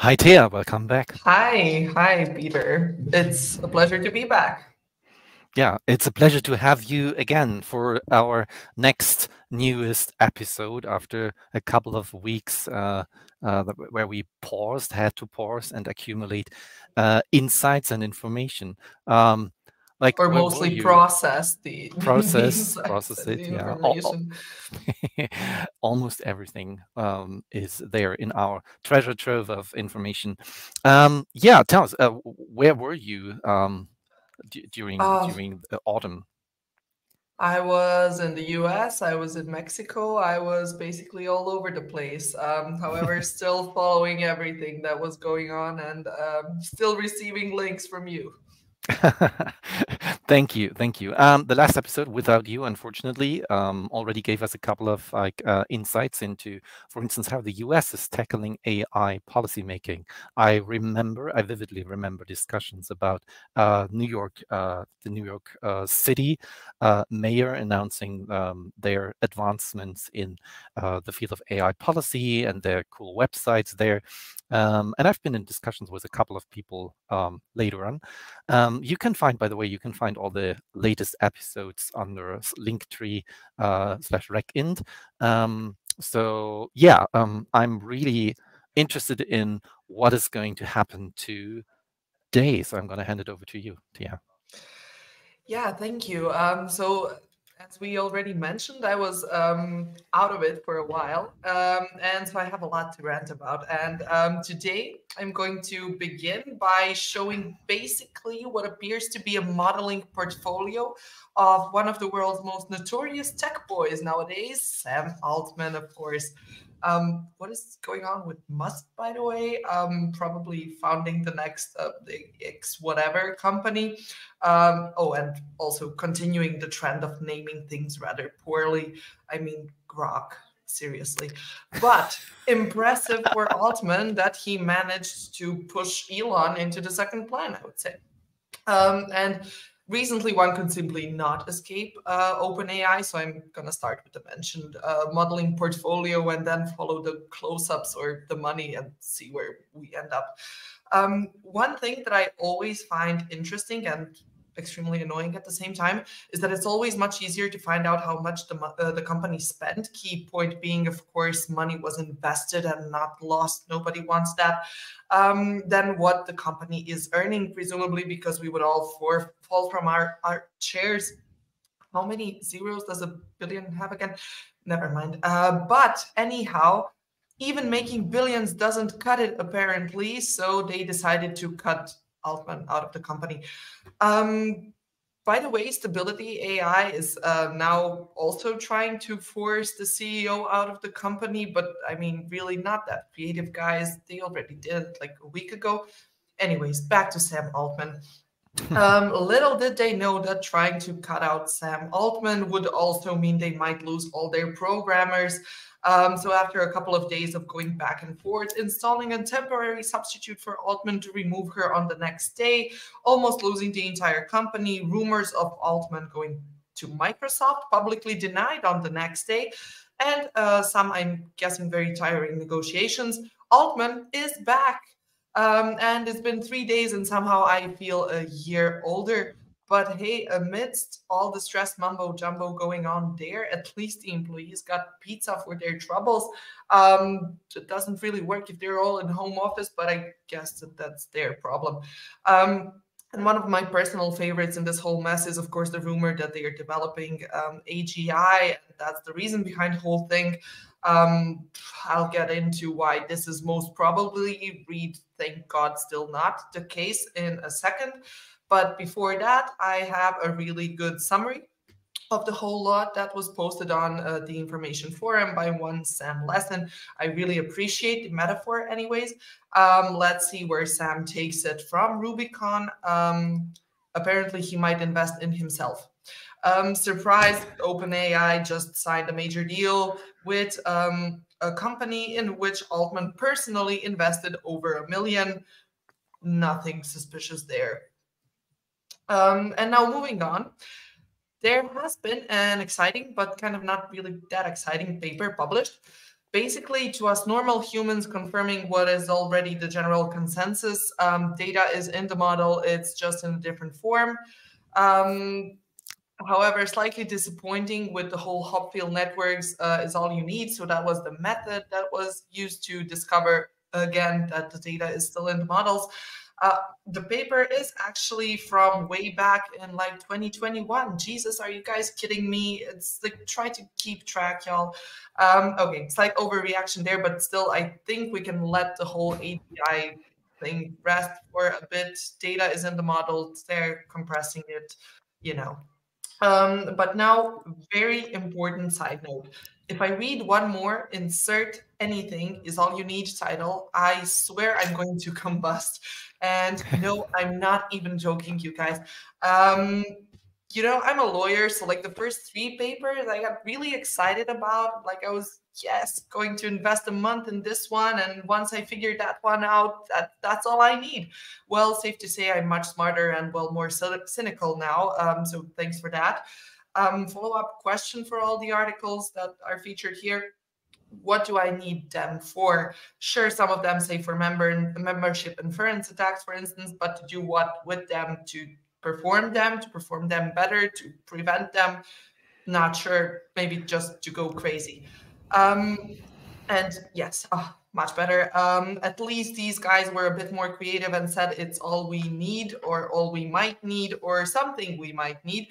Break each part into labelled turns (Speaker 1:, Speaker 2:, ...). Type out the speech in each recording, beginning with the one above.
Speaker 1: Hi, Thea. Welcome back.
Speaker 2: Hi, Peter. It's a pleasure to be back.
Speaker 1: Yeah, it's a pleasure to have you again for our next newest episode after a couple of weeks where we had to pause and accumulate insights and information. Like,
Speaker 2: Or
Speaker 1: where were
Speaker 2: mostly
Speaker 1: you?
Speaker 2: process the insights
Speaker 1: Process
Speaker 2: and
Speaker 1: it.
Speaker 2: the
Speaker 1: Yeah,
Speaker 2: information.
Speaker 1: almost everything is there in our treasure trove of information. Yeah, tell us, where were you
Speaker 2: Uh,
Speaker 1: during the autumn?
Speaker 2: I was in the US, I was in Mexico, I was basically all over the place. However, still following everything that was going on and still receiving links from you.
Speaker 1: Thank you, thank you. The last episode without you, unfortunately, already gave us a couple of insights into, for instance, how the US is tackling AI policymaking. I vividly remember discussions about the New York City mayor announcing their advancements in the field of AI policy and their cool websites there. And I've been in discussions with a couple of people later on. You can find, by the way, you can find all the latest episodes under Linktree / RegInt. So yeah, I'm really interested in what is going to happen today. So I'm going to hand it over to you, Tia.
Speaker 2: Yeah, thank you. So, as we already mentioned, I was out of it for a while, and so I have a lot to rant about. And today, I'm going to begin by showing basically what appears to be a modeling portfolio of one of the world's most notorious tech boys nowadays, Sam Altman, of course. What is going on with Musk, by the way? Probably founding the next big X whatever company. Oh, and also continuing the trend of naming things rather poorly. I mean, Grok, seriously. But impressive for Altman that he managed to push Elon into the second plan, I would say. And recently, one could simply not escape OpenAI. So I'm going to start with the mentioned modeling portfolio and then follow the close ups or the money and see where we end up. One thing that I always find interesting and extremely annoying at the same time is that it's always much easier to find out how much the company spent. Key point being, of course, money was invested and not lost. Nobody wants that. Than what the company is earning, presumably because we would all fall from our chairs. How many zeros does a billion have again? Never mind. But anyhow, even making billions doesn't cut it, apparently. So they decided to cut Altman out of the company. Um, by the way, Stability AI is now also trying to force the CEO out of the company, but I mean, really not that creative, guys. They already did it like a week ago. Anyways, back to Sam Altman. Little did they know that trying to cut out Sam Altman would also mean they might lose all their programmers. So after a couple of days of going back and forth, installing a temporary substitute for Altman to remove her on the next day, almost losing the entire company, rumors of Altman going to Microsoft publicly denied on the next day, and some, I'm guessing, very tiring negotiations, Altman is back. And it's been 3 days, and somehow I feel a year older. But hey, amidst all the stress mumbo jumbo going on there, at least the employees got pizza for their troubles. It doesn't really work if they're all in home office, but I guess that's their problem. And one of my personal favorites in this whole mess is, of course, the rumor that they are developing AGI. And that's the reason behind the whole thing. I'll get into why this is most probably, read, thank God, still not the case in a second. But before that, I have a really good summary of the whole lot that was posted on the information forum by one Sam Lesson. I really appreciate the metaphor anyways. Let's see where Sam takes it from Rubicon. Apparently he might invest in himself. Surprise, OpenAI just signed a major deal with a company in which Altman personally invested over $1 million. Nothing suspicious there. And now moving on. There has been an exciting, but kind of not really that exciting paper published, basically, to us normal humans, confirming what is already the general consensus. Data is in the model, it's just in a different form. However, slightly disappointing with the whole Hopfield networks is all you need. So that was the method that was used to discover, again, that the data is still in the models. The paper is actually from way back in like 2021. Jesus, are you guys kidding me? It's like, try to keep track, y'all. Okay, it's like overreaction there, but still, I think we can let the whole API thing rest for a bit. Data is in the models, they're compressing it, you know. But now, very important side note. If I read one more, insert anything is all you need title, I swear I'm going to combust. And no, I'm not even joking, you guys. Um, I'm a lawyer, so like the first three papers I got really excited about. Like I was, yes, going to invest a month in this one, and once I figured that one out, that's all I need. Well, safe to say I'm much smarter and well more cynical now. So thanks for that. Follow-up question for all the articles that are featured here. What do I need them for? Sure, some of them say for membership inference attacks, for instance, but to do what with them? To perform them better, to prevent them? Not sure. Maybe just to go crazy. And yes, much better. At least these guys were a bit more creative and said it's all we need, or all we might need, or something we might need,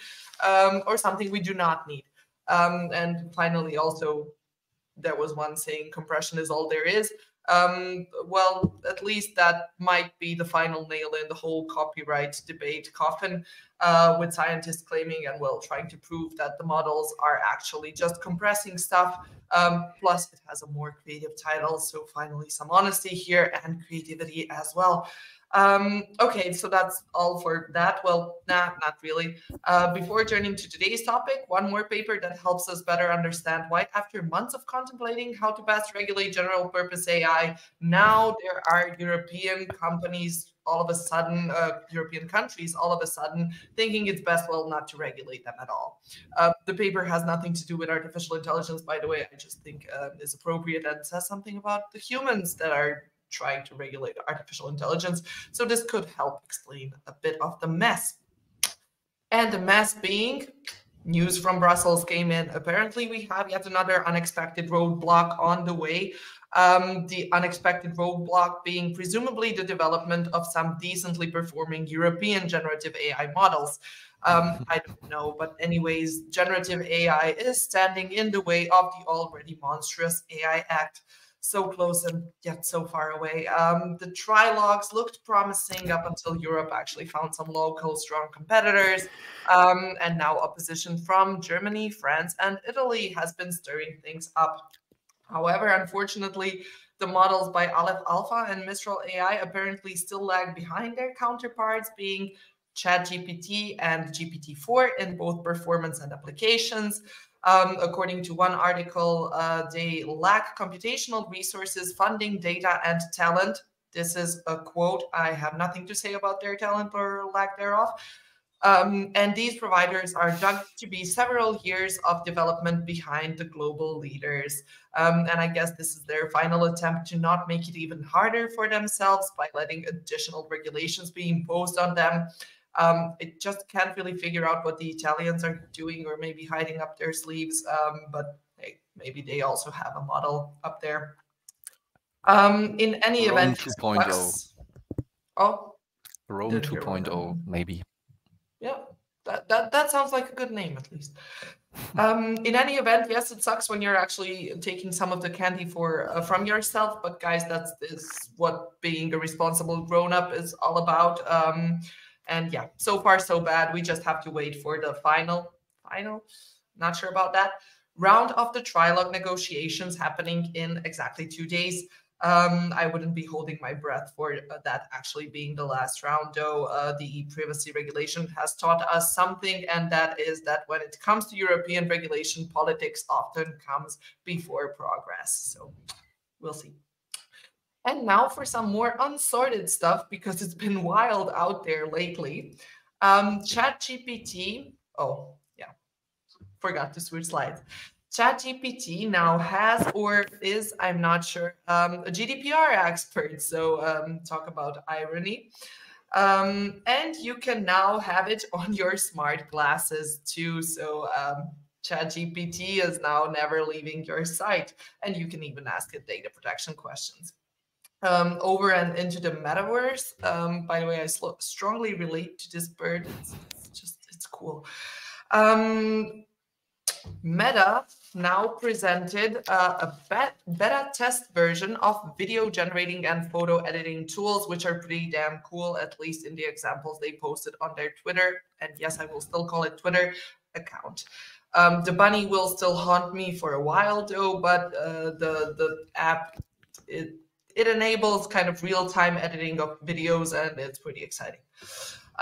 Speaker 2: or something we do not need. And finally, also, there was one saying compression is all there is. Well, at least that might be the final nail in the whole copyright debate coffin, with scientists claiming and, well, trying to prove that the models are actually just compressing stuff. Plus, it has a more creative title. So finally, some honesty here and creativity as well. Okay, so that's all for that. Well, nah, not really. Before turning to today's topic, one more paper that helps us better understand why, after months of contemplating how to best regulate general purpose AI, now there are European companies all of a sudden, European countries all of a sudden thinking it's best, well, not to regulate them at all. The paper has nothing to do with artificial intelligence, by the way. I just think is appropriate and says something about the humans that are trying to regulate artificial intelligence. So this could help explain a bit of the mess. And the mess being, news from Brussels came in. Apparently, we have yet another unexpected roadblock on the way. The unexpected roadblock being presumably the development of some decently performing European generative AI models. I don't know, but anyways, generative AI is standing in the way of the already monstrous AI Act. So close and yet so far away. The trilogues looked promising up until Europe actually found some local strong competitors. And now opposition from Germany, France, and Italy has been stirring things up. However, unfortunately, the models by Aleph Alpha and Mistral AI apparently still lag behind their counterparts, being ChatGPT and GPT-4 in both performance and applications. According to one article, they lack computational resources, funding, data, and talent. This is a quote. I have nothing to say about their talent or lack thereof. And these providers are judged to be several years of development behind the global leaders. And I guess this is their final attempt to not make it even harder for themselves by letting additional regulations be imposed on them. It just can't really figure out what the Italians are doing, or maybe hiding up their sleeves. But hey, maybe they also have a model up there. In any
Speaker 1: Rome
Speaker 2: event,
Speaker 1: 2.0.
Speaker 2: Oh,
Speaker 1: Rome 2.0, maybe.
Speaker 2: Yeah, that sounds like a good name, at least. In any event, yes, it sucks when you're actually taking some of the candy from yourself, but guys, is what being a responsible grown-up is all about. And yeah, so far so bad. We just have to wait for the final, not sure about that, round of the trilogue negotiations happening in exactly 2 days. I wouldn't be holding my breath for that actually being the last round, though. The privacy regulation has taught us something, and that is that when it comes to European regulation, politics often comes before progress. So we'll see. And now for some more unsorted stuff, because it's been wild out there lately. ChatGPT, oh, yeah, forgot to switch slides. ChatGPT now has or is, I'm not sure, a GDPR expert. So talk about irony. And you can now have it on your smart glasses too. So ChatGPT is now never leaving your site, and you can even ask it data protection questions. Over and into the metaverse. By the way, I strongly relate to this bird. It's cool. Meta now presented a beta test version of video generating and photo editing tools, which are pretty damn cool, at least in the examples they posted on their Twitter. And yes, I will still call it Twitter account. The bunny will still haunt me for a while though, but the app, it enables kind of real-time editing of videos, and it's pretty exciting.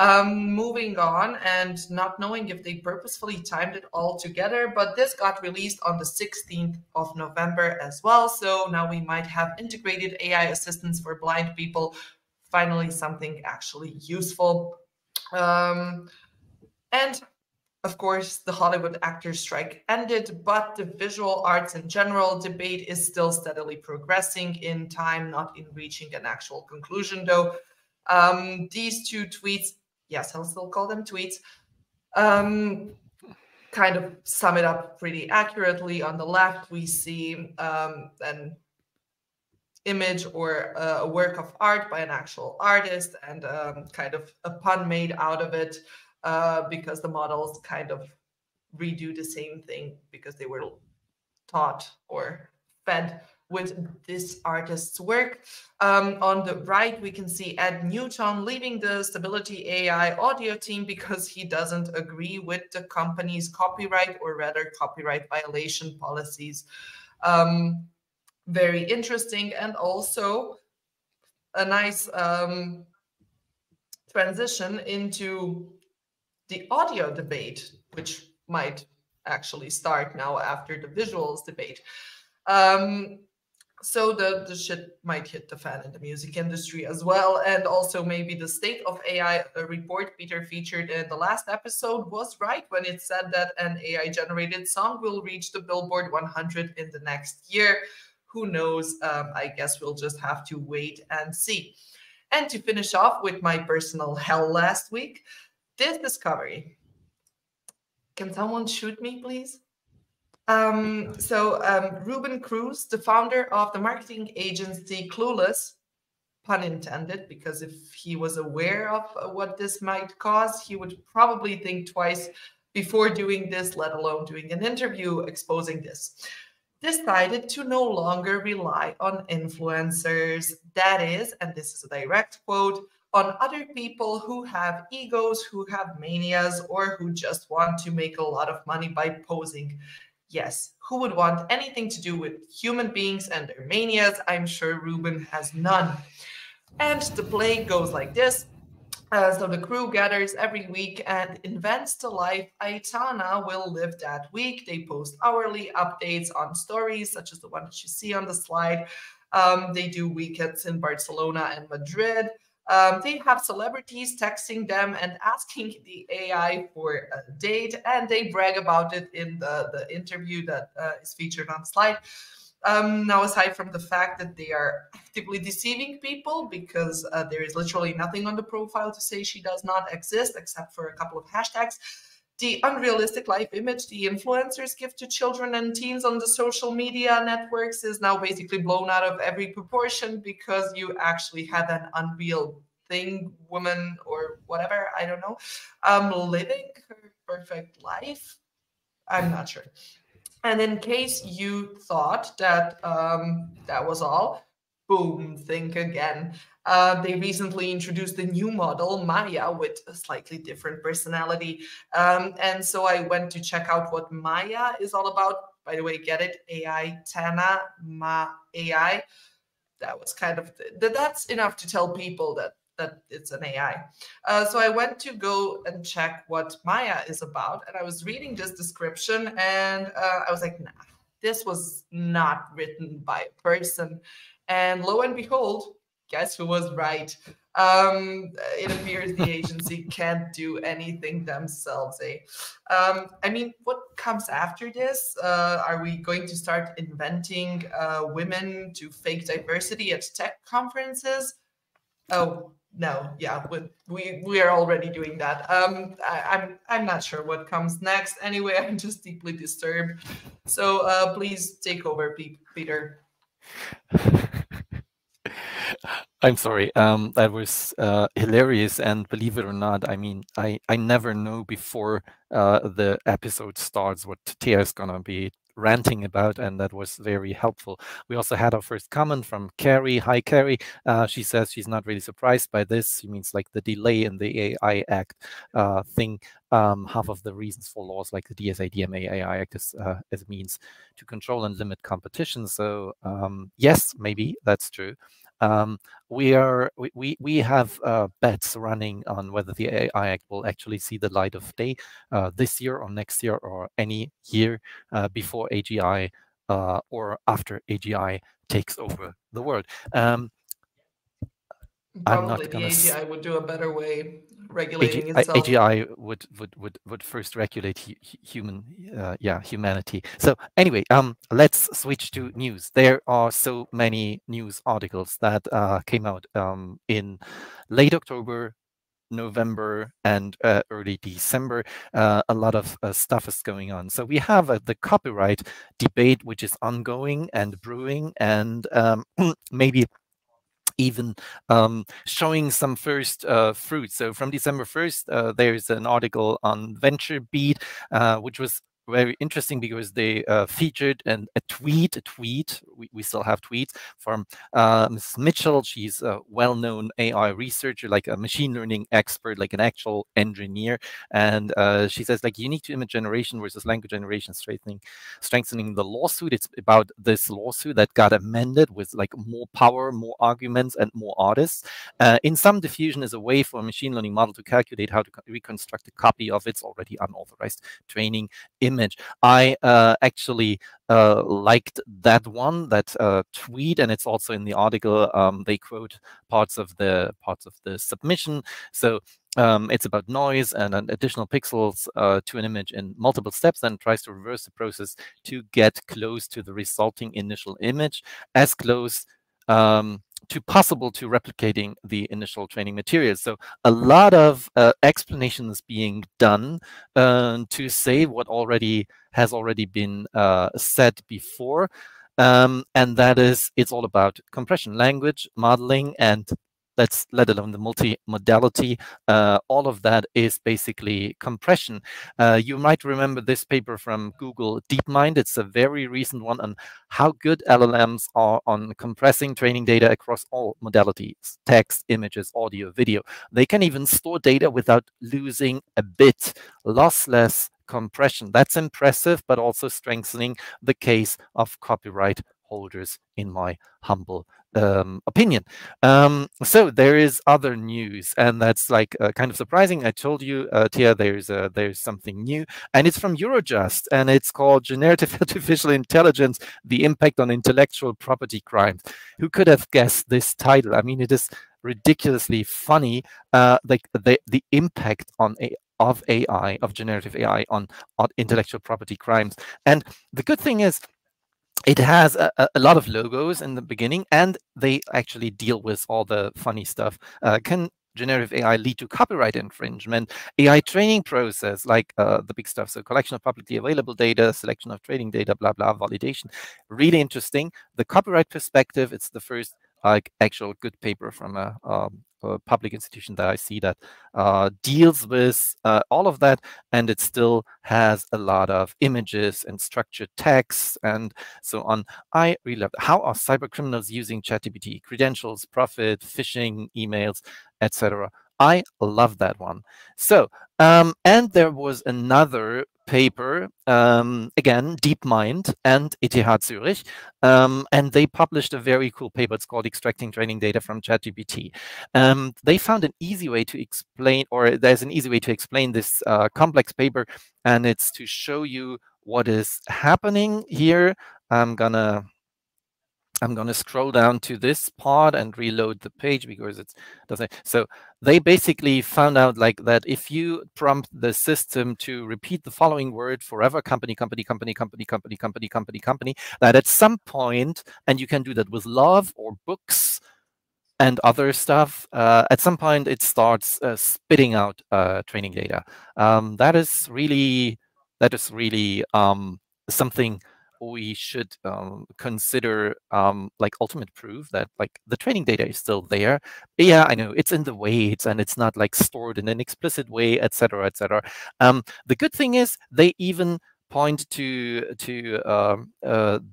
Speaker 2: Moving on, and not knowing if they purposefully timed it all together, but this got released on the 16th of November as well. So now we might have integrated AI assistants for blind people, finally something actually useful. And of course, the Hollywood actors strike ended, but the visual arts in general debate is still steadily progressing in time, not in reaching an actual conclusion though. These two tweets, yes, I'll still call them tweets, kind of sum it up pretty accurately. On the left, we see an image or a work of art by an actual artist, and kind of a pun made out of it because the models kind of redo the same thing because they were taught or fed with this artist's work. On the right, we can see Ed Newton leaving the Stability AI audio team because he doesn't agree with the company's copyright, or rather copyright violation policies. Very interesting, and also a nice transition into the audio debate, which might actually start now after the visuals debate. So the shit might hit the fan in the music industry as well. And also maybe the State of AI report Peter featured in the last episode was right when it said that an AI generated song will reach the Billboard 100 in the next year. Who knows? I guess we'll just have to wait and see. And to finish off with my personal hell last week, this discovery. Can someone shoot me, please? Ruben Cruz, the founder of the marketing agency Clueless, pun intended, because if he was aware of what this might cause, he would probably think twice before doing this, let alone doing an interview exposing this, decided to no longer rely on influencers. That is, and this is a direct quote, on other people who have egos, who have manias, or who just want to make a lot of money by posing. Yes, who would want anything to do with human beings and their manias? I'm sure Ruben has none. And the play goes like this. So the crew gathers every week and invents the life Aitana will live that week. They post hourly updates on stories, such as the one that you see on the slide. They do weekends in Barcelona and Madrid. They have celebrities texting them and asking the AI for a date, and they brag about it in the interview that is featured on the slide. Now, aside from the fact that they are actively deceiving people because there is literally nothing on the profile to say she does not exist except for a couple of hashtags, the unrealistic life image the influencers give to children and teens on the social media networks is now basically blown out of every proportion because you actually have an unreal thing, woman or whatever, I don't know, living her perfect life. I'm not sure. And in case you thought that that was all, boom, think again. They recently introduced a new model, Maya, with a slightly different personality. And so I went to check out what Maya is all about. By the way, get it? AI, Tana, Ma, AI. That was kind of, that's enough to tell people that it's an AI. So I went to go and check what Maya is about, and I was reading this description, and I was like, nah, this was not written by a person. And lo and behold, guess who was right? It appears the agency can't do anything themselves. I mean, what comes after this? Are we going to start inventing women to fake diversity at tech conferences? Oh no, yeah, we are already doing that. I'm not sure what comes next. Anyway, I'm just deeply disturbed. So please take over, Peter.
Speaker 1: I'm sorry. That was hilarious, and believe it or not, I mean, I never know before the episode starts what Tia is gonna be ranting about, and that was very helpful. We also had our first comment from Carrie. Hi, Carrie. She says she's not really surprised by this. She means like the delay in the AI Act thing. Half of the reasons for laws like the DSA, DMA, AI Act is as a means to control and limit competition. So yes, maybe that's true. Um, we have bets running on whether the AI Act will actually see the light of day this year or next year or any year before AGI or after AGI takes over the world. I'm
Speaker 2: Probably
Speaker 1: not
Speaker 2: the
Speaker 1: gonna.
Speaker 2: AGI would do a better way regulating itself.
Speaker 1: AGI would first regulate humanity. So anyway, let's switch to news. There are so many news articles that came out in late October, November, and early December. A lot of stuff is going on. So we have the copyright debate, which is ongoing and brewing, and maybe even showing some first fruits. So from December 1st, there's an article on VentureBeat, which was very interesting because they featured a tweet. We still have tweets from Ms. Mitchell. She's a well-known AI researcher, like a machine learning expert, like an actual engineer. And she says, like, unique to image generation versus language generation, strengthening the lawsuit. It's about this lawsuit that got amended with like more power, more arguments, and more artists. In sum, diffusion is a way for a machine learning model to calculate how to reconstruct a copy of its already unauthorized training image. I actually liked that one, that tweet, and it's also in the article. They quote parts of the submission. So it's about noise and additional pixels to an image in multiple steps, then tries to reverse the process to get close to the resulting initial image, as close to possible to replicating the initial training material. So a lot of explanations being done to say what has already been said before. And that is, it's all about compression, language, modeling, and let alone the multimodality. All of that is basically compression. You might remember this paper from Google DeepMind. It's a very recent one on how good LLMs are on compressing training data across all modalities: text, images, audio, video. They can even store data without losing a bit. Lossless compression. That's impressive, but also strengthening the case of copyright holders, in my humble opinion. So there is other news, and that's like kind of surprising. I told you, Tia, there's something new, and it's from Eurojust, and it's called Generative Artificial Intelligence: The Impact on Intellectual Property Crimes. Who could have guessed this title? I mean, it is ridiculously funny, like the impact of AI, of generative AI on intellectual property crimes. And the good thing is, it has a lot of logos in the beginning, and they actually deal with all the funny stuff. Can generative AI lead to copyright infringement? AI training process, like the big stuff. So collection of publicly available data, selection of training data, blah, blah, validation. Really interesting. The copyright perspective, it's the first like actual good paper from a public institution that I see that deals with all of that, and it still has a lot of images and structured text and so on. I really love that. How are cyber criminals using ChatGPT? Credentials, profit, phishing, emails, etc. I love that one. So, and there was another paper, again, DeepMind and ETH Zurich, and they published a very cool paper. It's called Extracting Training Data from ChatGPT. They found an easy way to explain, or there's an easy way to explain this complex paper, and it's to show you what is happening here. I'm gonna I'm going to scroll down to this part and reload the page because it doesn't. So they basically found out like that if you prompt the system to repeat the following word forever, company, company, company, company, company, company, company, company, that at some point, and you can do that with love or books and other stuff, at some point it starts spitting out training data. That is really something we should consider like ultimate proof that like the training data is still there. Yeah, I know it's in the weights and it's not like stored in an explicit way, etc., etc. The good thing is they even point to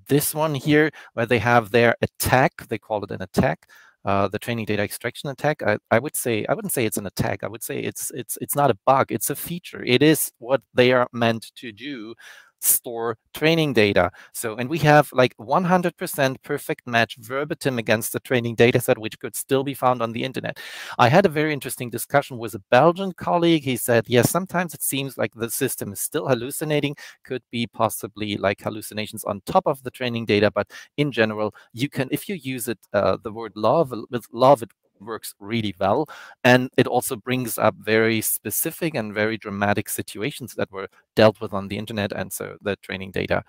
Speaker 1: this one here where they have their attack. They call it an attack. The training data extraction attack. I would say I wouldn't say it's an attack. I would say it's not a bug. It's a feature. It is what they are meant to do. Store training data. So, and we have like 100% perfect match verbatim against the training data set, which could still be found on the internet. I had a very interesting discussion with a Belgian colleague. He said, yes, sometimes it seems like the system is still hallucinating, could be possibly like hallucinations on top of the training data, but in general, you can, if you use it, the word love, with love, it works really well. And it also brings up very specific and very dramatic situations that were dealt with on the internet. And so the training data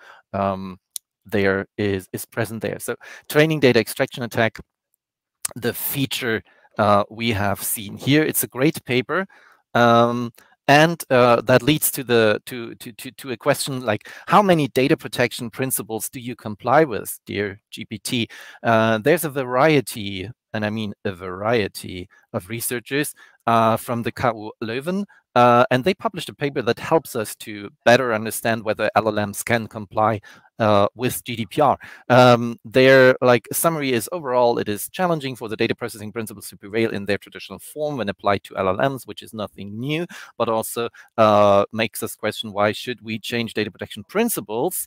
Speaker 1: there is present there. So training data extraction attack, the feature we have seen here. It's a great paper. And that leads to the to a question like, how many data protection principles do you comply with, dear GPT? There's a variety, and I mean a variety of researchers from the KU Leuven, and they published a paper that helps us to better understand whether LLMs can comply with GDPR. Their like summary is, overall, it is challenging for the data processing principles to prevail in their traditional form when applied to LLMs, which is nothing new, but also makes us question, why should we change data protection principles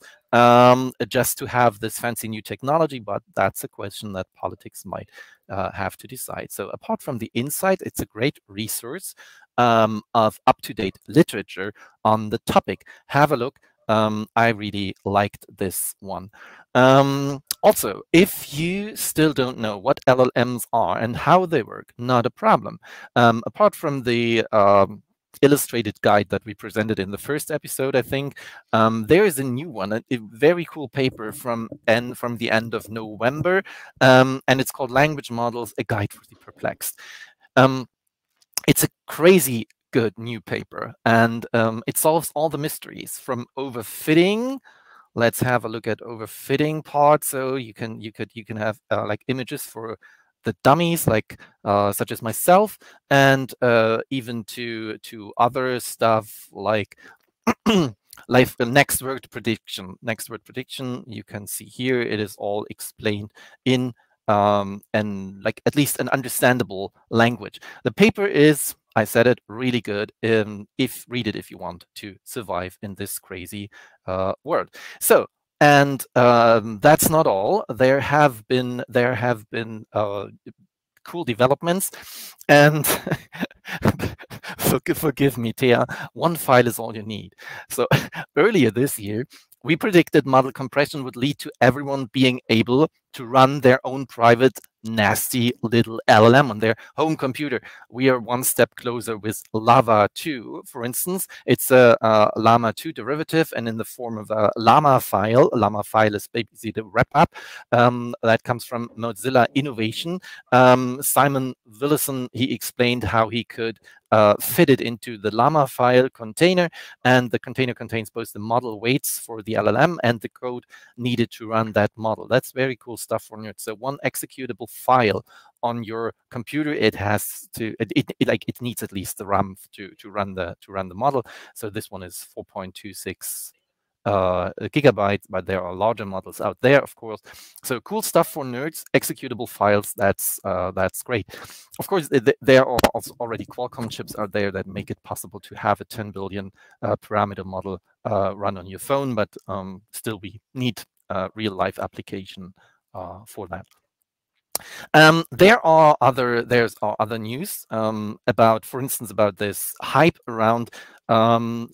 Speaker 1: just to have this fancy new technology? But that's a question that politics might have to decide. So apart from the insight, it's a great resource of up-to-date literature on the topic. Have a look. I really liked this one. Also, if you still don't know what LLMs are and how they work, not a problem. Apart from the illustrated guide that we presented in the first episode, I think there is a new one, a very cool paper from the end of November, and it's called Language Models: A Guide for the Perplexed. It's a crazy good new paper, and it solves all the mysteries from overfitting. Let's have a look at overfitting part. So you can have like images for the dummies, like such as myself, and even to other stuff like like the next word prediction. Next word prediction, you can see here, it is all explained in and like at least an understandable language. The paper is, I said it, really good. Read it if you want to survive in this crazy world. So, and that's not all. There have been cool developments, and forgive me, Thea, one file is all you need. So earlier this year, we predicted model compression would lead to everyone being able to run their own private nasty little LLM on their home computer. We are one step closer with Llama 2, for instance. It's a Llama 2 derivative, and in the form of a Llama file. A Llama file is basically the wrap-up that comes from Mozilla Innovation. Simon Willison, he explained how he could fit it into the Llama file container, and the container contains both the model weights for the LLM and the code needed to run that model. That's very cool stuff for nerds. So one executable file on your computer, it has to it needs at least the RAM to run the model. So this one is 4.26 gigabytes, but there are larger models out there, of course. So cool stuff for nerds, executable files. That's great. Of course, there are also already Qualcomm chips out there that make it possible to have a 10 billion parameter model run on your phone, but still we need real life application for that. There's other news about, for instance, about this hype around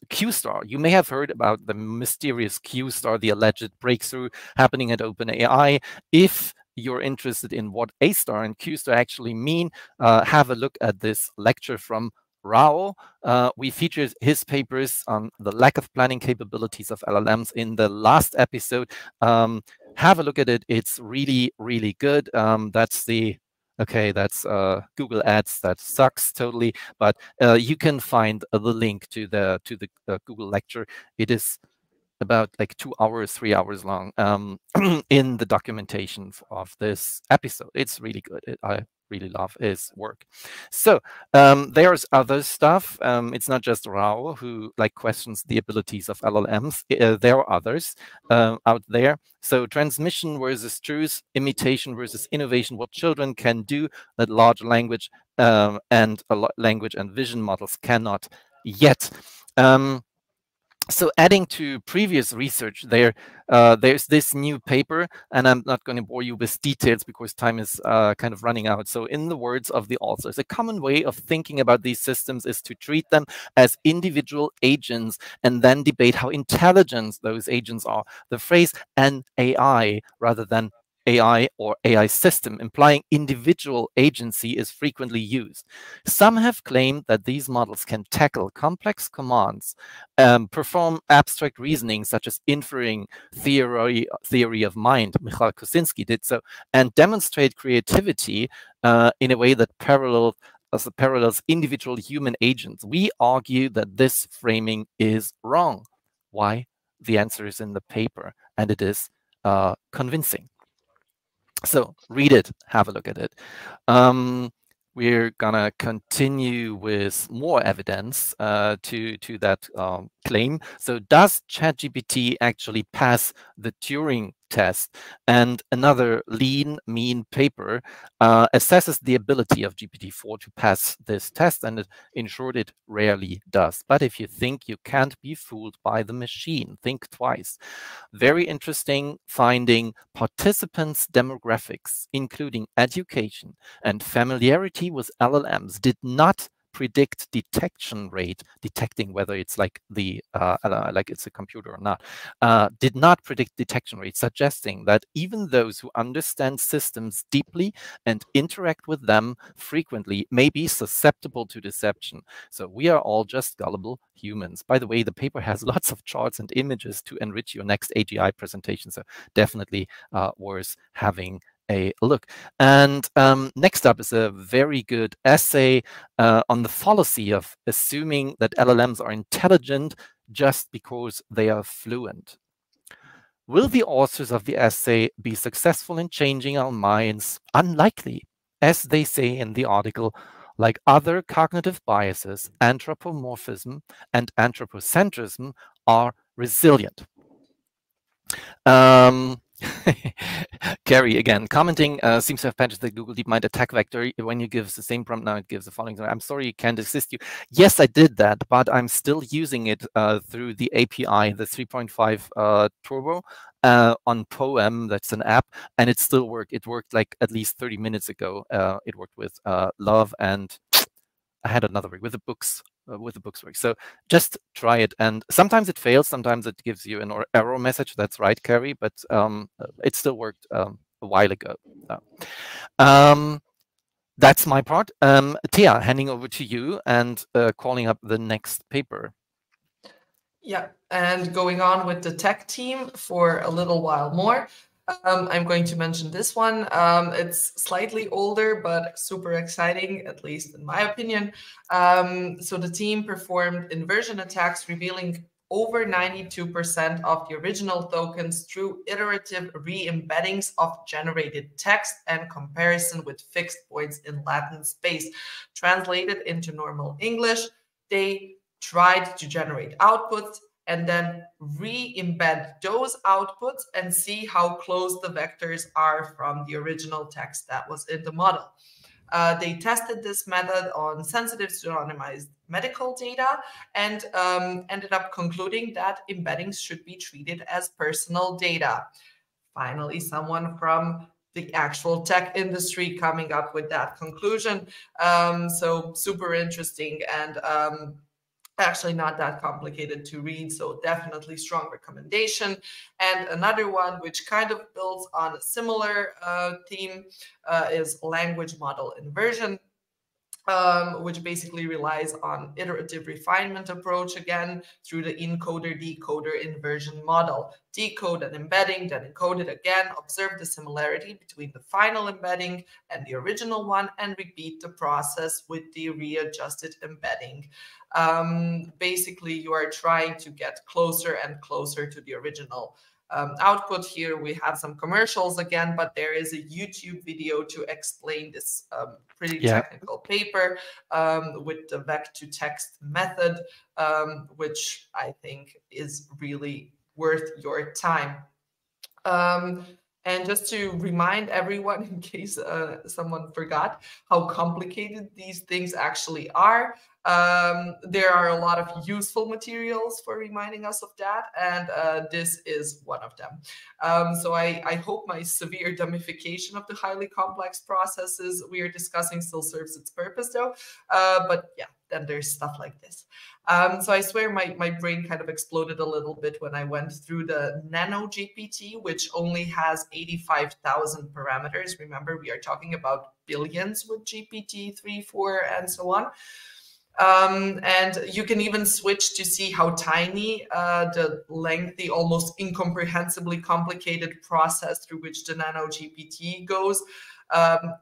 Speaker 1: Q-Star. You may have heard about the mysterious Q-Star, the alleged breakthrough happening at OpenAI. If you're interested in what A star and Q star actually mean, have a look at this lecture from Rao. We featured his papers on the lack of planning capabilities of LLMs in the last episode. Have a look at it. It's really, really good. That's the Okay, that's Google Ads. That sucks totally. But you can find the link to the Google lecture. It is about like 2 hours, 3 hours long in the documentation of this episode. It's really good. I really love his work. So there's other stuff. It's not just Rao who like questions the abilities of LLMs. There are others out there. So transmission versus truth, imitation versus innovation, what children can do that large language and language and vision models cannot yet. So adding to previous research, there's this new paper, and I'm not going to bore you with details because time is kind of running out. So in the words of the authors, a common way of thinking about these systems is to treat them as individual agents and then debate how intelligent those agents are. The phrase an AI rather than AI or AI system, implying individual agency, is frequently used. Some have claimed that these models can tackle complex commands, perform abstract reasoning such as inferring theory of mind, Michal Kosinski did so, and demonstrate creativity in a way that parallels individual human agents. We argue that this framing is wrong. Why? The answer is in the paper, and it is convincing. So read it, have a look at it. We're gonna continue with more evidence to that claim. So does ChatGPT actually pass the Turing test? And another lean, mean paper assesses the ability of GPT-4 to pass this test, and in short, it rarely does. But if you think you can't be fooled by the machine, think twice. Very interesting finding: participants' demographics, including education and familiarity with LLMs, did not predict detection rate, detecting whether it's like like it's a computer or not, did not predict detection rate, suggesting that even those who understand systems deeply and interact with them frequently may be susceptible to deception. So we are all just gullible humans. By the way, the paper has lots of charts and images to enrich your next AGI presentation, so definitely worth having a look. And next up is a very good essay on the fallacy of assuming that LLMs are intelligent just because they are fluent. Will the authors of the essay be successful in changing our minds? Unlikely. As they say in the article, like other cognitive biases, anthropomorphism and anthropocentrism are resilient. Gary, again, commenting, seems to have patched the Google DeepMind attack vector. When you give the same prompt now, it gives the following. I'm sorry, it can't assist you. Yes, I did that, but I'm still using it through the API, the 3.5 Turbo on Poem. That's an app, and it still worked. It worked like at least 30 minutes ago. It worked with Love, and I had another work with the books. With the books work. So just try it. And sometimes it fails. Sometimes it gives you an error message. That's right, Carrie, but it still worked a while ago. That's my part. Tia, handing over to you and calling up the next paper.
Speaker 2: Yeah, and going on with the tech team for a little while more. I'm going to mention this one. It's slightly older, but super exciting, at least in my opinion. So the team performed inversion attacks, revealing over 92% of the original tokens through iterative re-embeddings of generated text and comparison with fixed points in Latin space. Translated into normal English, they tried to generate outputs and then re-embed those outputs and see how close the vectors are from the original text that was in the model. They tested this method on sensitive pseudonymized medical data and ended up concluding that embeddings should be treated as personal data. Finally, someone from the actual tech industry coming up with that conclusion. So super interesting. And Actually not that complicated to read, so definitely strong recommendation. And another one which kind of builds on a similar theme is language model inversion, which basically relies on iterative refinement approach again through the encoder-decoder inversion model. Decode an embedding, then encode it again, observe the similarity between the final embedding and the original one, and repeat the process with the readjusted embedding. Basically, you are trying to get closer and closer to the original output. Here we have some commercials again, but there is a YouTube video to explain this pretty technical paper with the vec-to-text method, which I think is really worth your time. And just to remind everyone, in case someone forgot how complicated these things actually are, there are a lot of useful materials for reminding us of that, and this is one of them. So I hope my severe dumbification of the highly complex processes we are discussing still serves its purpose, though. But yeah, then there's stuff like this. So I swear my brain kind of exploded a little bit when I went through the Nano GPT, which only has 85,000 parameters. Remember, we are talking about billions with GPT-3, 4, and so on. And you can even switch to see how tiny the lengthy, almost incomprehensibly complicated process through which the Nano GPT goes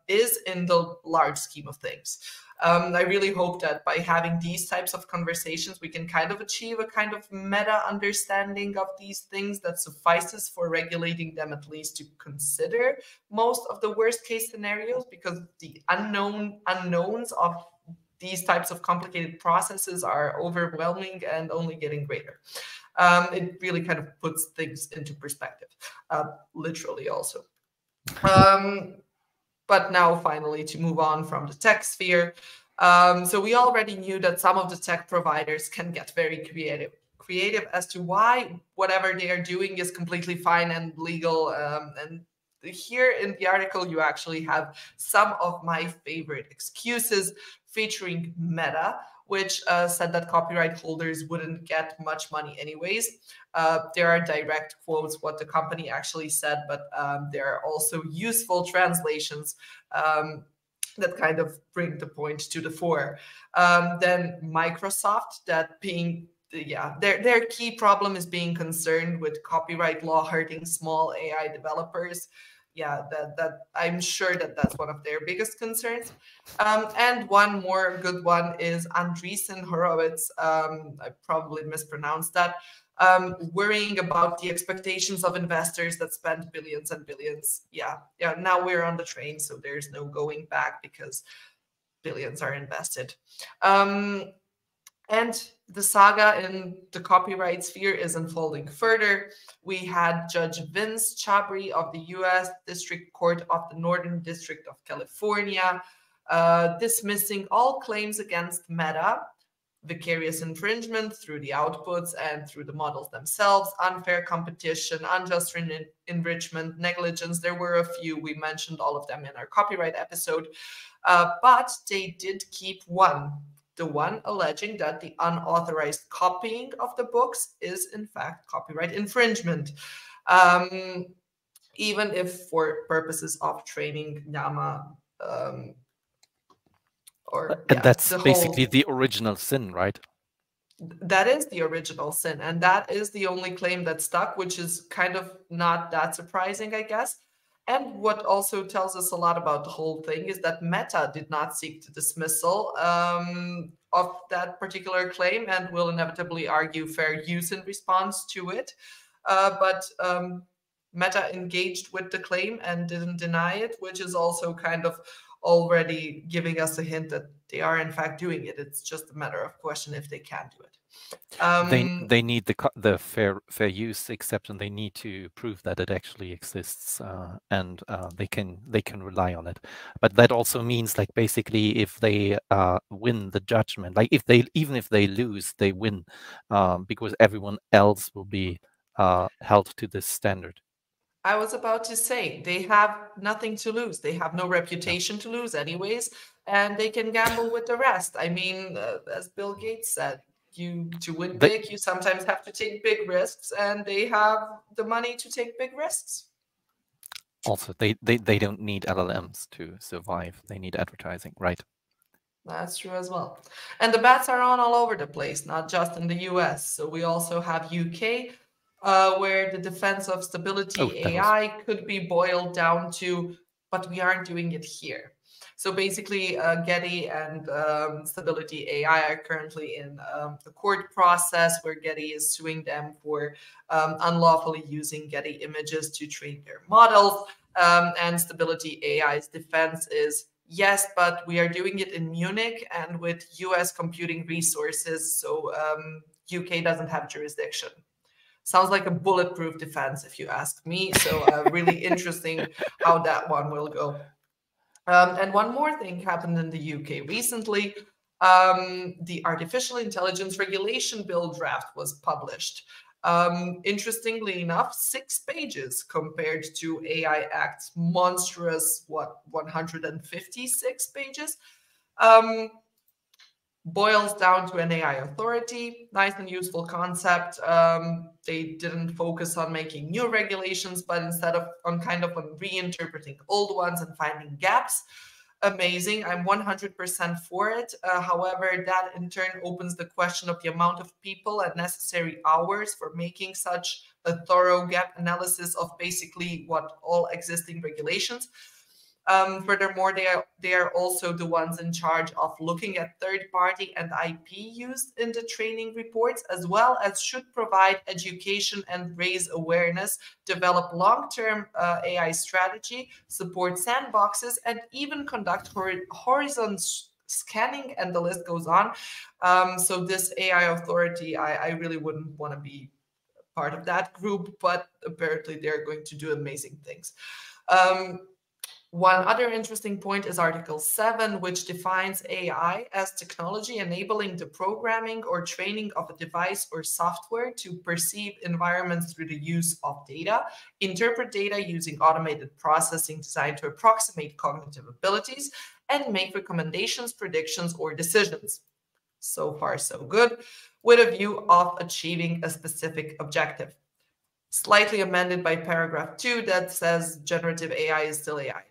Speaker 2: is in the large scheme of things. I really hope that by having these types of conversations, we can kind of achieve a kind of meta understanding of these things that suffices for regulating them, at least to consider most of the worst case scenarios, because the unknowns of these types of complicated processes are overwhelming and only getting greater. It really kind of puts things into perspective, literally also. But now finally to move on from the tech sphere. So we already knew that some of the tech providers can get very creative as to why whatever they are doing is completely fine and legal. And here in the article, you actually have some of my favorite excuses featuring Meta, which said that copyright holders wouldn't get much money anyways. There are direct quotes what the company actually said, but there are also useful translations that kind of bring the point to the fore. Then Microsoft, that being their key problem is being concerned with copyright law hurting small AI developers. Yeah, that I'm sure that that's one of their biggest concerns. And one more good one is Andreessen Horowitz. I probably mispronounced that. Worrying about the expectations of investors that spend billions and billions. Yeah. Now we're on the train, so there's no going back because billions are invested. And the saga in the copyright sphere is unfolding further. We had Judge Vince Chabry of the U.S. District Court of the Northern District of California dismissing all claims against Meta: vicarious infringement through the outputs and through the models themselves, unfair competition, unjust enrichment, negligence. There were a few. We mentioned all of them in our copyright episode. But they did keep one. The one alleging that the unauthorized copying of the books is, in fact, copyright infringement, even if for purposes of training Llama,
Speaker 1: and that's basically the original sin, right?
Speaker 2: That is the original sin, and that is the only claim that stuck, which is kind of not that surprising, I guess. And what also tells us a lot about the whole thing is that Meta did not seek the dismissal of that particular claim and will inevitably argue fair use in response to it. But Meta engaged with the claim and didn't deny it, which is also kind of already giving us a hint that they are in fact doing it. It's just a matter of question if they can do it.
Speaker 1: They need the fair use exception. They need to prove that it actually exists, and they can rely on it. But that also means, like, basically, if they win the judgment, like even if they lose, they win, because everyone else will be held to this standard.
Speaker 2: I was about to say, they have nothing to lose. They have no reputation to lose anyways, and they can gamble with the rest. I mean, as Bill Gates said, To win
Speaker 1: They,
Speaker 2: big, you sometimes have to take big risks, and they have the money to take big risks.
Speaker 1: also, they don't need LLMs to survive. They need advertising, right?
Speaker 2: That's true as well. And the bets are on all over the place, not just in the US. So we also have UK, where the defense of
Speaker 1: Oh,
Speaker 2: stability
Speaker 1: that was
Speaker 2: AI could be boiled down to, but we aren't doing it here. So basically, Getty and Stability AI are currently in the court process where Getty is suing them for unlawfully using Getty images to train their models. And Stability AI's defense is, yes, but we are doing it in Munich and with US computing resources, so UK doesn't have jurisdiction. Sounds like a bulletproof defense, if you ask me. So really interesting how that one will go. And one more thing happened in the UK recently. The Artificial Intelligence Regulation Bill draft was published. Interestingly enough, 6 pages compared to AI Act's monstrous, 156 pages. Boils down to an AI authority. Nice and useful concept. They didn't focus on making new regulations, but instead of on reinterpreting old ones and finding gaps. Amazing. I'm 100% for it. However, that in turn opens the question of the amount of people and necessary hours for making such a thorough gap analysis of basically what all existing regulations. Furthermore, they are also the ones in charge of looking at third-party and IP used in the training reports, as well as should provide education and raise awareness, develop long-term AI strategy, support sandboxes, and even conduct horizon scanning, and the list goes on. So this AI authority, I really wouldn't want to be part of that group, but apparently they're going to do amazing things. One other interesting point is Article 7, which defines AI as technology enabling the programming or training of a device or software to perceive environments through the use of data, interpret data using automated processing designed to approximate cognitive abilities, and make recommendations, predictions, or decisions. So far, so good, with a view of achieving a specific objective. Slightly amended by paragraph 2 that says generative AI is still AI.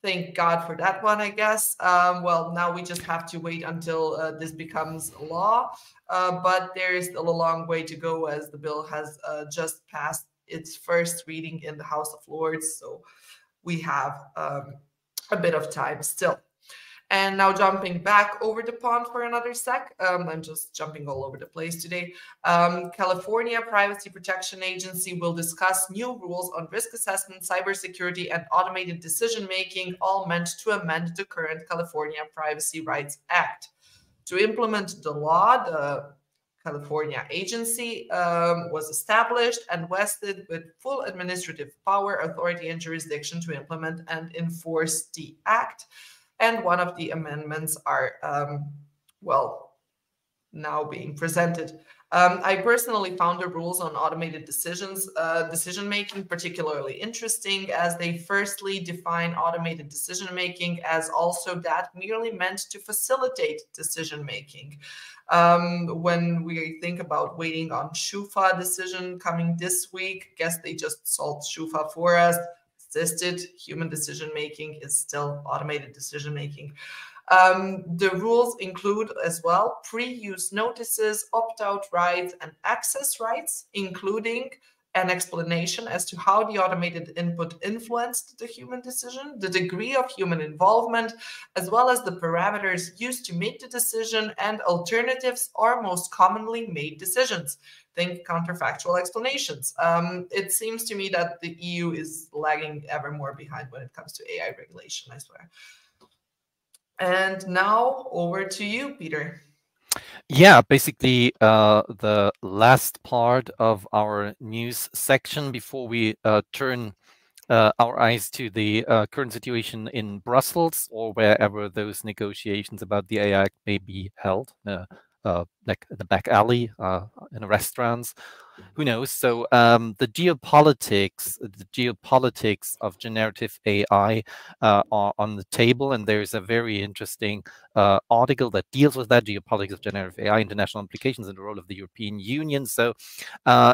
Speaker 2: Thank God for that one, I guess. Well, now we just have to wait until this becomes law. But there is still a long way to go as the bill has just passed its first reading in the House of Lords. So we have a bit of time still. And now jumping back over the pond for another sec, I'm just jumping all over the place today. California Privacy Protection Agency will discuss new rules on risk assessment, cybersecurity, and automated decision-making, all meant to amend the current California Privacy Rights Act. To implement the law, the California agency was established and vested with full administrative power, authority, and jurisdiction to implement and enforce the act. And one of the amendments are, now being presented. I personally found the rules on automated decision-making particularly interesting, as they firstly define automated decision-making as also that merely meant to facilitate decision-making. When we think about waiting on SHUFA decision coming this week, guess they just solved SHUFA for us. Assisted human decision-making is still automated decision-making. The rules include as well pre-use notices, opt-out rights, and access rights, including an explanation as to how the automated input influenced the human decision, the degree of human involvement, as well as the parameters used to make the decision and alternatives or most commonly made decisions. Think counterfactual explanations. It seems to me that the EU is lagging ever more behind when it comes to AI regulation, I swear. And now over to you, Peter.
Speaker 1: Yeah, basically the last part of our news section before we turn our eyes to the current situation in Brussels or wherever those negotiations about the AI Act may be held. like the back alley in restaurants. Who knows? So the geopolitics of generative AI are on the table, and there's a very interesting article that deals with that geopolitics of generative AI, international implications, and the role of the European Union. So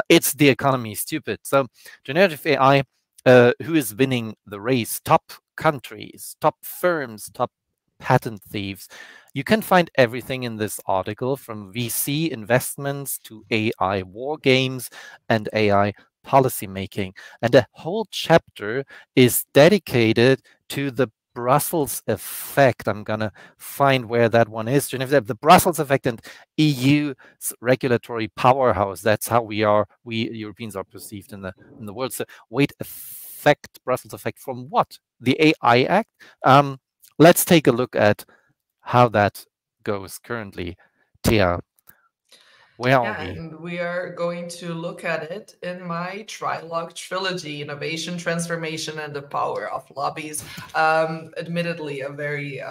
Speaker 1: it's the economy stupid. So generative AI, who is winning the race? Top countries, top firms, top patent thieves. You can find everything in this article, from VC investments to AI war games and AI policymaking. And a whole chapter is dedicated to the Brussels effect. I'm going to find where that one is. The Brussels effect and EU's regulatory powerhouse. That's how we Europeans are perceived in the world. So wait, effect, Brussels effect from what? The AI Act? Let's take a look at how that goes currently. Tia, where are
Speaker 2: Yeah,
Speaker 1: we?
Speaker 2: and we are going to look at it in my trilogue trilogy: innovation, transformation, and the power of lobbies. Admittedly, a very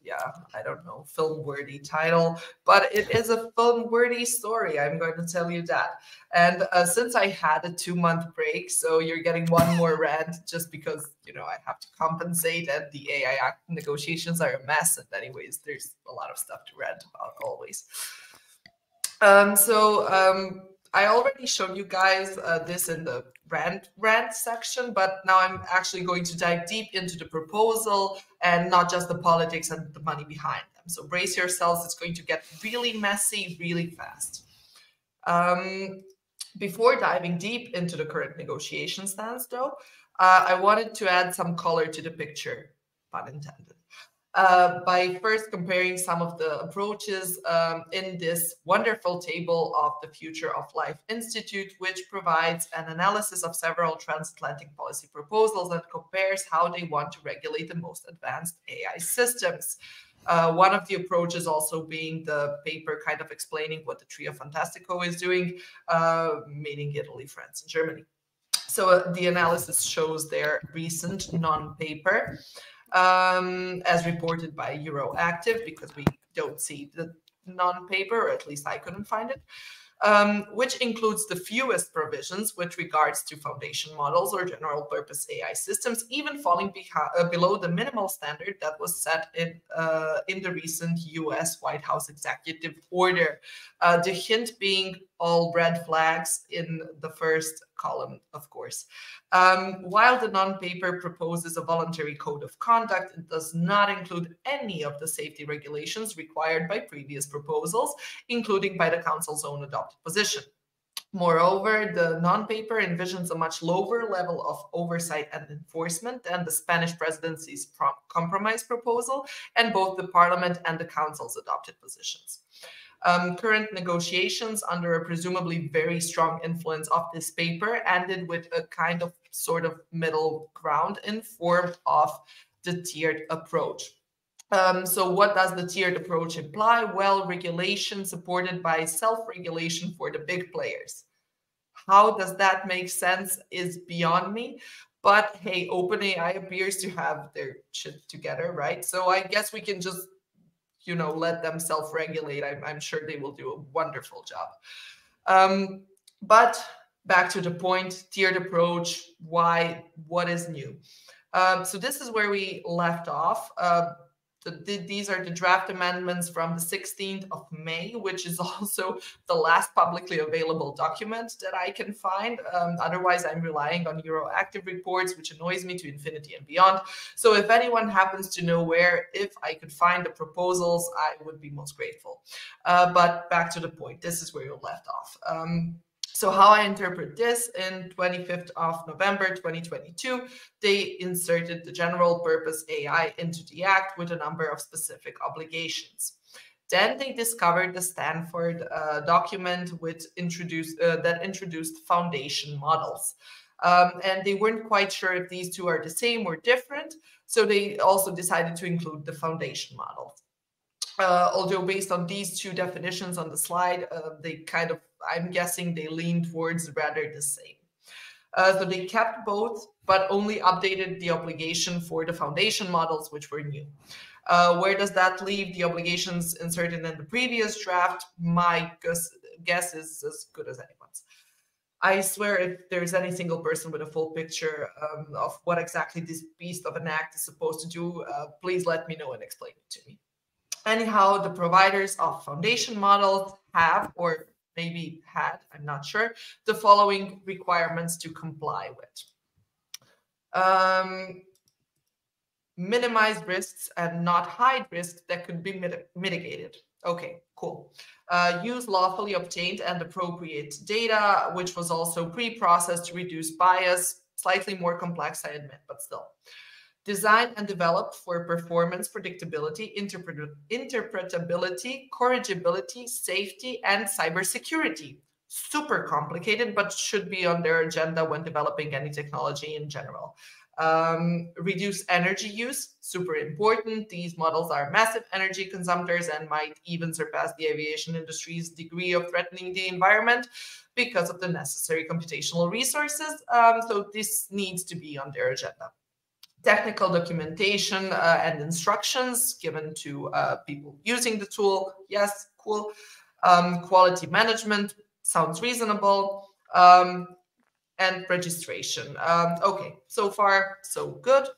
Speaker 2: yeah, I don't know, film-worthy title, but it is a film-worthy story. I'm going to tell you that. And since I had a 2-month break, so you're getting one more rant just because, you know, I have to compensate, and the AI Act negotiations are a mess. And anyways, there's a lot of stuff to rant about always. I already showed you guys this in the rant section, but now I'm actually going to dive deep into the proposal and not just the politics and the money behind them. So brace yourselves, it's going to get really messy really fast. Before diving deep into the current negotiation stance, though, I wanted to add some color to the picture, pun intended. By first comparing some of the approaches in this wonderful table of the Future of Life Institute, which provides an analysis of several transatlantic policy proposals and compares how they want to regulate the most advanced AI systems. One of the approaches also being the paper kind of explaining what the Trio Fantastico is doing, meaning Italy, France, and Germany. So the analysis shows their recent non-paper, as reported by Euroactive, because we don't see the non-paper, or at least I couldn't find it, which includes the fewest provisions with regards to foundation models or general purpose AI systems, even falling below the minimal standard that was set in the recent US White House executive order. The hint being all red flags in the first column, of course. While the non-paper proposes a voluntary code of conduct, it does not include any of the safety regulations required by previous proposals, including by the Council's own adopted position. Moreover, the non-paper envisions a much lower level of oversight and enforcement than the Spanish presidency's compromise proposal and both the Parliament and the Council's adopted positions. Current negotiations under a presumably very strong influence of this paper ended with a kind of sort of middle ground in form of the tiered approach. So what does the tiered approach imply? Well, regulation supported by self-regulation for the big players. How does that make sense is beyond me. But hey, OpenAI appears to have their shit together, right? So I guess we can just, you know, let them self-regulate. I'm sure they will do a wonderful job. But back to the point, tiered approach, why, what is new? So this is where we left off. These are the draft amendments from the 16th of May, which is also the last publicly available document that I can find. Otherwise, I'm relying on Euroactive reports, which annoys me to infinity and beyond. So if anyone happens to know where, if I could find the proposals, I would be most grateful. But back to the point, this is where you left off. So how I interpret this, in 25th of November 2022, they inserted the general purpose AI into the act with a number of specific obligations. Then they discovered the Stanford document that introduced foundation models. And they weren't quite sure if these two are the same or different. So they also decided to include the foundation models. Although based on these two definitions on the slide, they kind of, I'm guessing they lean towards rather the same. So they kept both, but only updated the obligation for the foundation models, which were new. Where does that leave the obligations inserted in the previous draft? My guess is as good as anyone's. I swear, if there's any single person with a full picture of what exactly this beast of an act is supposed to do, please let me know and explain it to me. Anyhow, the providers of foundation models have, or maybe had, I'm not sure, the following requirements to comply with. Minimize risks and not hide risks that could be mitigated. Okay, cool. Use lawfully obtained and appropriate data, which was also pre-processed to reduce bias. Slightly more complex, I admit, but still. Design and develop for performance, predictability, interpretability, corrigibility, safety, and cybersecurity. Super complicated, but should be on their agenda when developing any technology in general. Reduce energy use, super important. These models are massive energy consumptors and might even surpass the aviation industry's degree of threatening the environment because of the necessary computational resources. So this needs to be on their agenda. Technical documentation and instructions given to people using the tool. Yes, cool. Quality management sounds reasonable. And registration. Okay, so far, so good.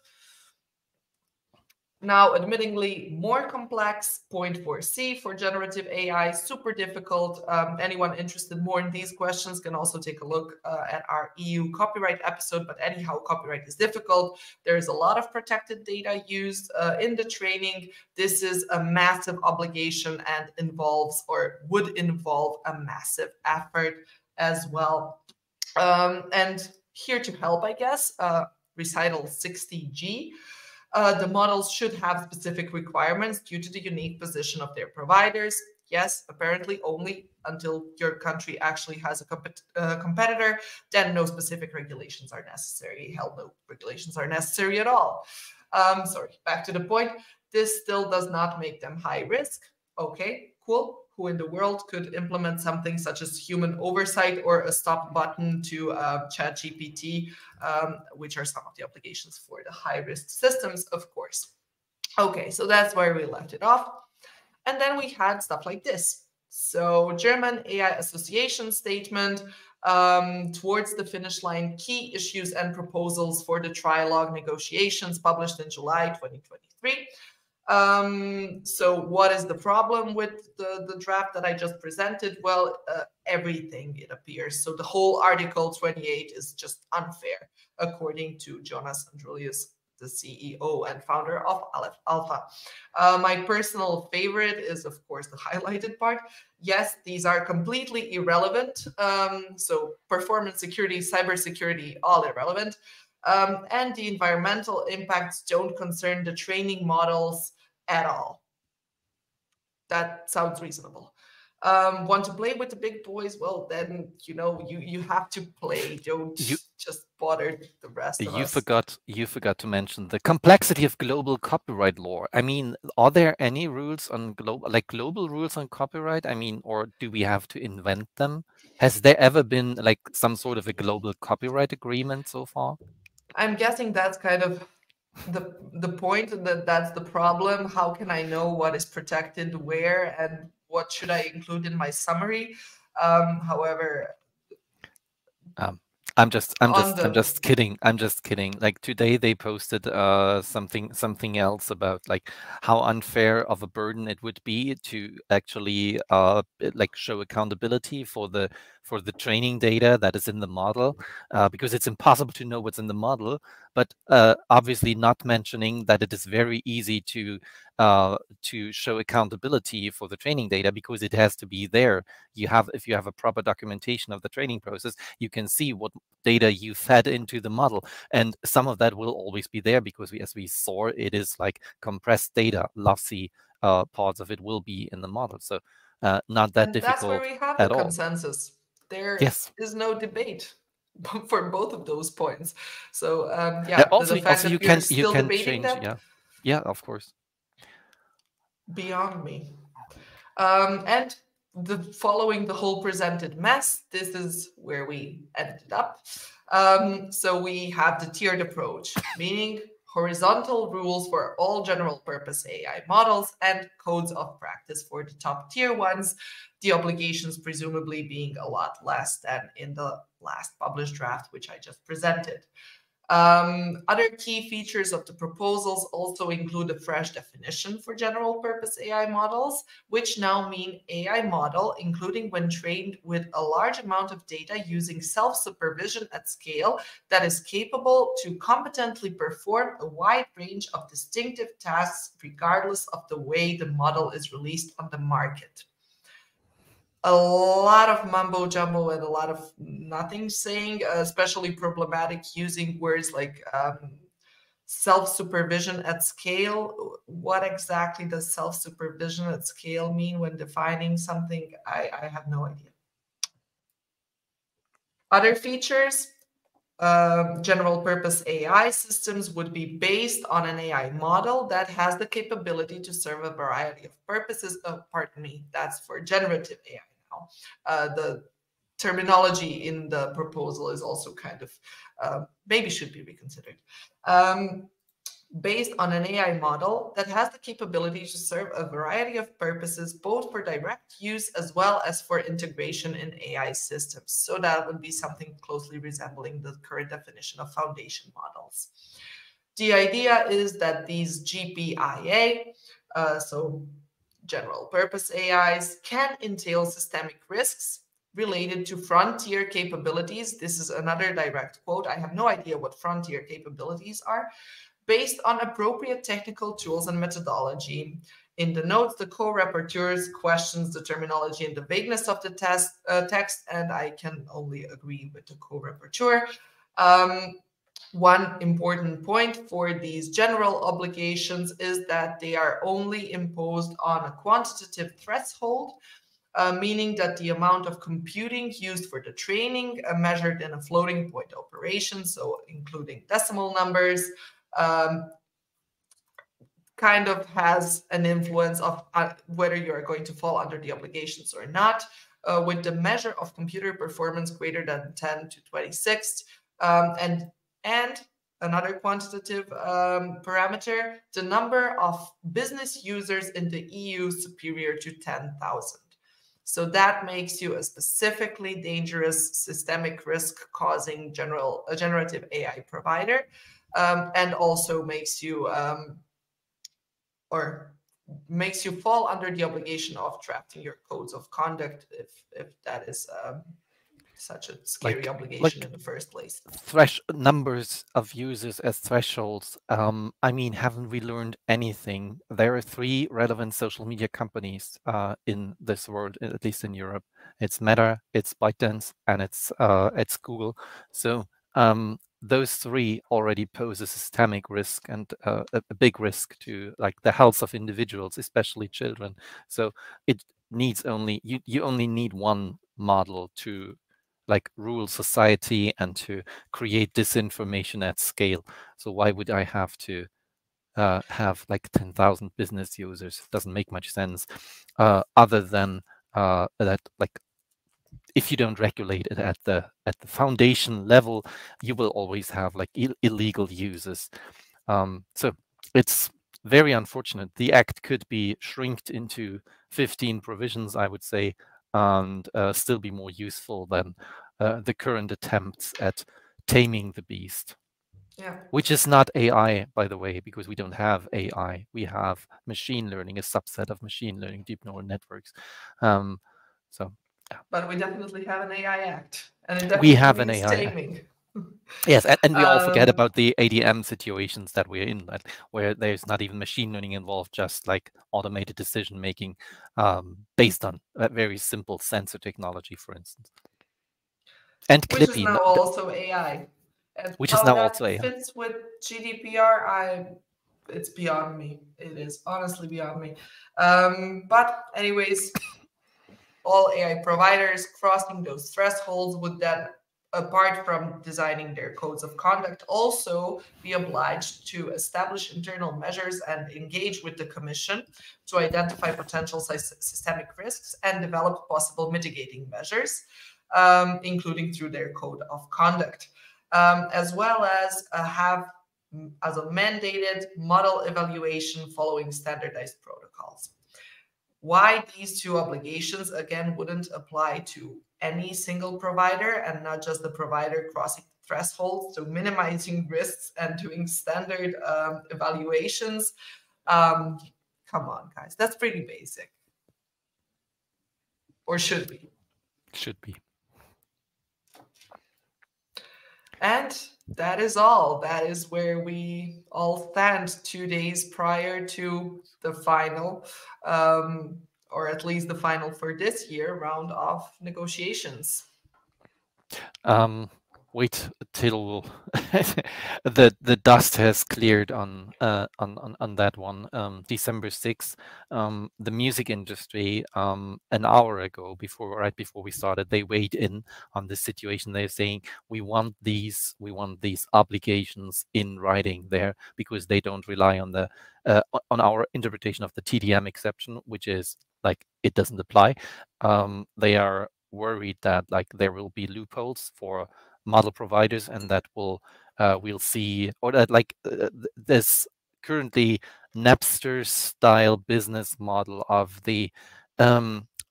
Speaker 2: Now, admittingly more complex, point 4C for generative AI, super difficult. Anyone interested more in these questions can also take a look at our EU copyright episode, but anyhow, copyright is difficult. There is a lot of protected data used in the training. This is a massive obligation and involves, or would involve, a massive effort as well. And here to help, I guess, recital 60G. The models should have specific requirements due to the unique position of their providers. Yes, apparently only until your country actually has a competitor, then no specific regulations are necessary. Hell, no regulations are necessary at all. Sorry, back to the point. This still does not make them high risk. Okay, cool. Who in the world could implement something such as human oversight or a stop button to ChatGPT, which are some of the obligations for the high-risk systems, of course. Okay, so that's where we left it off. And then we had stuff like this. So German AI Association statement, towards the finish line, key issues and proposals for the trilogue negotiations published in July 2023. So what is the problem with the draft that I just presented? Well, everything, it appears. So the whole Article 28 is just unfair, according to Jonas Andrulius, the CEO and founder of Aleph Alpha. My personal favorite is, of course, the highlighted part. Yes, these are completely irrelevant. So performance security, cybersecurity, all irrelevant. And the environmental impacts don't concern the training models at all. That sounds reasonable. Want to play with the big boys? Well, then, you have to play. Don't just bother the rest of us.
Speaker 1: You forgot to mention the complexity of global copyright law. I mean, are there any rules on global rules on copyright? I mean, or do we have to invent them? Has there ever been like some sort of a global copyright agreement so far?
Speaker 2: I'm guessing that's kind of the point, that's the problem. How can I know what is protected where and what should I include in my summary? However,
Speaker 1: I'm just kidding. I'm just kidding. Like today they posted something else about like how unfair of a burden it would be to actually like show accountability for the training data that is in the model, because it's impossible to know what's in the model, but obviously not mentioning that it is very easy to show accountability for the training data because it has to be there. If you have a proper documentation of the training process, you can see what data you fed into the model, and some of that will always be there because as we saw, it is like compressed data. Lossy parts of it will be in the model, so not that difficult.
Speaker 2: That's where we have the consensus. There is no debate for both of those points. So yeah,
Speaker 1: also,
Speaker 2: the fact that
Speaker 1: you
Speaker 2: we're
Speaker 1: can
Speaker 2: still debating
Speaker 1: change,
Speaker 2: that,
Speaker 1: yeah, of course,
Speaker 2: beyond me. And following the whole presented mess, this is where we ended up. So we have the tiered approach, meaning horizontal rules for all general purpose AI models, and codes of practice for the top tier ones, the obligations presumably being a lot less than in the last published draft, which I just presented. Other key features of the proposals also include a fresh definition for general purpose AI models, which now mean AI model, including when trained with a large amount of data using self-supervision at scale that is capable to competently perform a wide range of distinctive tasks regardless of the way the model is released on the market. A lot of mumbo jumbo and a lot of nothing saying, especially problematic using words like self-supervision at scale. What exactly does self-supervision at scale mean when defining something? I have no idea. Other features, general purpose AI systems would be based on an AI model that has the capability to serve a variety of purposes. Pardon me, that's for generative AI now. The terminology in the proposal is also kind of maybe should be reconsidered. Based on an AI model that has the capability to serve a variety of purposes, both for direct use as well as for integration in AI systems. So that would be something closely resembling the current definition of foundation models. The idea is that these GPIA, so general purpose AIs, can entail systemic risks related to frontier capabilities. This is another direct quote. I have no idea what frontier capabilities are. Based on appropriate technical tools and methodology. In the notes, the co-rapporteurs questions the terminology and the vagueness of the text, and I can only agree with the co-rapporteur. One important point for these general obligations is that they are only imposed on a quantitative threshold, meaning that the amount of computing used for the training measured in a floating point operation, so including decimal numbers, kind of has an influence of whether you are going to fall under the obligations or not, with the measure of computer performance greater than 10 to 26, and another quantitative parameter, the number of business users in the EU superior to 10,000. So that makes you a specifically dangerous systemic risk causing generative AI provider. And also makes you fall under the obligation of drafting your codes of conduct if that is such a scary obligation in the first place.
Speaker 1: Numbers of users as thresholds. I mean, haven't we learned anything? There are 3 relevant social media companies in this world, at least in Europe. It's Meta, it's ByteDance, and it's Google. So those 3 already pose a systemic risk and a big risk to like the health of individuals, especially children. So it needs you only need one model to like rule society and to create disinformation at scale. So why would I have to have like 10,000 business users? It doesn't make much sense, other than that, like if you don't regulate it at the foundation level, you will always have like illegal users. So it's very unfortunate. The act could be shrinked into 15 provisions, I would say, and still be more useful than the current attempts at taming the beast.
Speaker 2: Yeah.
Speaker 1: Which is not AI, by the way, because we don't have AI. We have machine learning, a subset of machine learning, deep neural networks. So, yeah.
Speaker 2: But we definitely have an AI Act, and it
Speaker 1: We have
Speaker 2: definitely
Speaker 1: an
Speaker 2: is
Speaker 1: AI.
Speaker 2: taming.
Speaker 1: Yes, and we all forget about the ADM situations that we're in, where there's not even machine learning involved, just like automated decision making based on a very simple sensor technology, for instance. And
Speaker 2: Which is
Speaker 1: Clippy,
Speaker 2: now also AI. And
Speaker 1: which is
Speaker 2: how
Speaker 1: now
Speaker 2: that
Speaker 1: also AI.
Speaker 2: fits with GDPR, it's beyond me. It is honestly beyond me. But anyways, all AI providers crossing those thresholds would then, apart from designing their codes of conduct, also be obliged to establish internal measures and engage with the Commission to identify potential systemic risks and develop possible mitigating measures, including through their code of conduct, as well as have as a mandated model evaluation following standardized protocols. Why these two obligations, again, wouldn't apply to any single provider and not just the provider crossing thresholds, so minimizing risks and doing standard evaluations. Come on, guys, that's pretty basic. Or should be.
Speaker 1: Should be.
Speaker 2: And that is all. That is where we all stand 2 days prior to the final, or at least the final for this year round of negotiations.
Speaker 1: Wait till the dust has cleared on that one. December 6th, the music industry, an hour ago, right before we started, they weighed in on this situation. They're saying we want these obligations in writing there because they don't rely on the on our interpretation of the TDM exception, which is like it doesn't apply. They are worried that like there will be loopholes for model providers and that we'll see, or that like this currently Napster style business model of the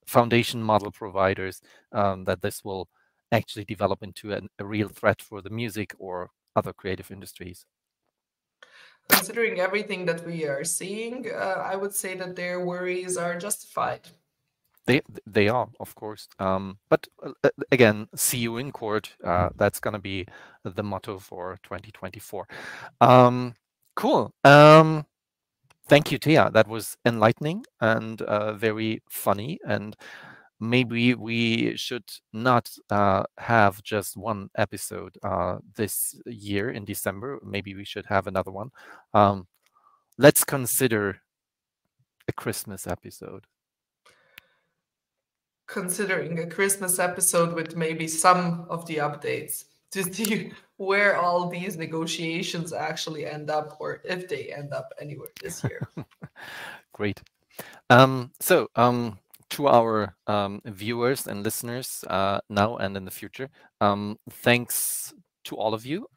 Speaker 1: foundation model providers, that this will actually develop into a real threat for the music or other creative industries.
Speaker 2: Considering everything that we are seeing, I would say that their worries are justified.
Speaker 1: They are, of course. But again, see you in court. That's going to be the motto for 2024. Cool. Thank you, Tia. That was enlightening and very funny. And maybe we should not have just one episode this year in December. Maybe we should have another one. Let's consider a Christmas episode.
Speaker 2: Considering a Christmas episode with maybe some of the updates to see where all these negotiations actually end up, or if they end up anywhere this year.
Speaker 1: Great. To our viewers and listeners now and in the future, thanks to all of you.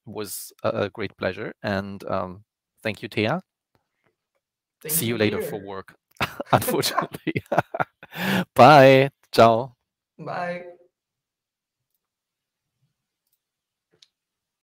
Speaker 1: Was a great pleasure. And thank you, Tia.
Speaker 2: Thank
Speaker 1: See
Speaker 2: you,
Speaker 1: you later
Speaker 2: Peter.
Speaker 1: for work, unfortunately. Bye. Ciao.
Speaker 2: Bye.